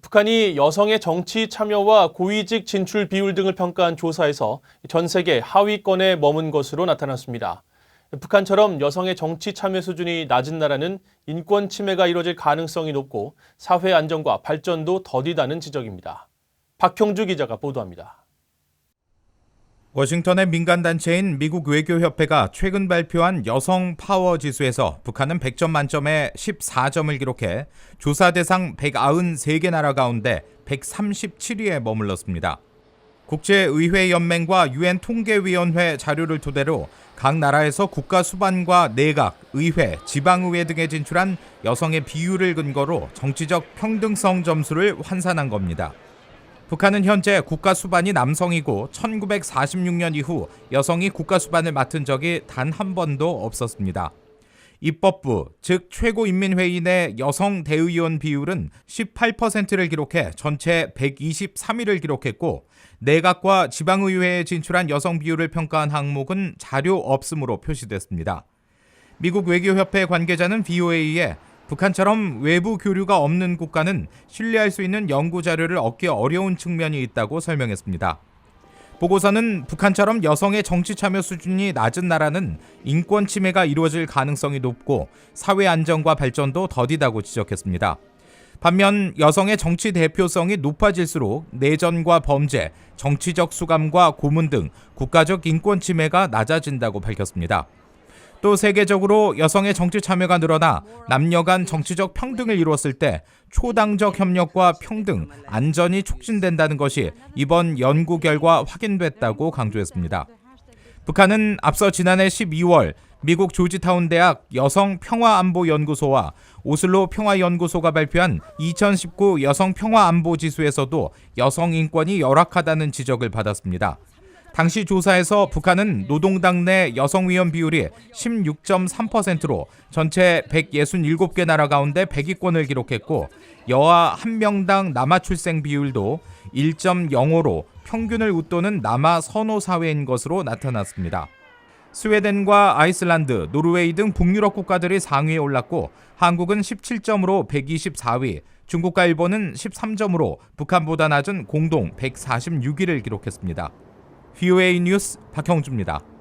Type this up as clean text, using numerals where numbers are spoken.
북한이 여성의 정치 참여와 고위직 진출 비율 등을 평가한 조사에서 전 세계 하위권에 머문 것으로 나타났습니다. 북한처럼 여성의 정치 참여 수준이 낮은 나라는 인권 침해가 이뤄질 가능성이 높고 사회 안정과 발전도 더디다는 지적입니다. 박형주 기자가 보도합니다. 워싱턴의 민간단체인 미국 외교협회가 최근 발표한 여성 파워 지수에서 북한은 100점 만점에 14점을 기록해 조사 대상 193개 나라 가운데 137위에 머물렀습니다. 국제의회연맹과 유엔 통계위원회 자료를 토대로 각 나라에서 국가 수반과 내각, 의회, 지방의회 등에 진출한 여성의 비율을 근거로 정치적 평등성 점수를 환산한 겁니다. 북한은 현재 국가 수반이 남성이고 1946년 이후 여성이 국가 수반을 맡은 적이 단 한 번도 없었습니다. 입법부, 즉 최고인민회의 내 여성 대의원 비율은 18%를 기록해 전체 123위를 기록했고 내각과 지방의회에 진출한 여성 비율을 평가한 항목은 자료 없음으로 표시됐습니다. 미국 외교협회 관계자는 VOA에 북한처럼 외부 교류가 없는 국가는 신뢰할 수 있는 연구 자료를 얻기 어려운 측면이 있다고 설명했습니다. 보고서는 북한처럼 여성의 정치 참여 수준이 낮은 나라는 인권 침해가 이루어질 가능성이 높고 사회 안정과 발전도 더디다고 지적했습니다. 반면 여성의 정치 대표성이 높아질수록 내전과 범죄, 정치적 수감과 고문 등 국가적 인권 침해가 낮아진다고 밝혔습니다. 또 세계적으로 여성의 정치 참여가 늘어나 남녀 간 정치적 평등을 이루었을 때 초당적 협력과 평등, 안전이 촉진된다는 것이 이번 연구 결과 확인됐다고 강조했습니다. 북한은 앞서 지난해 12월 미국 조지타운 대학 여성평화안보연구소와 오슬로 평화연구소가 발표한 2019 여성평화안보지수에서도 여성 인권이 열악하다는 지적을 받았습니다. 당시 조사에서 북한은 노동당 내 여성위원 비율이 16.3%로 전체 167개 나라 가운데 100위권을 기록했고 여아 1명당 남아 출생 비율도 1.05로 평균을 웃도는 남아 선호 사회인 것으로 나타났습니다. 스웨덴과 아이슬란드, 노르웨이 등 북유럽 국가들이 상위에 올랐고 한국은 17점으로 124위, 중국과 일본은 13점으로 북한보다 낮은 공동 146위를 기록했습니다. VOA 뉴스 박형주입니다.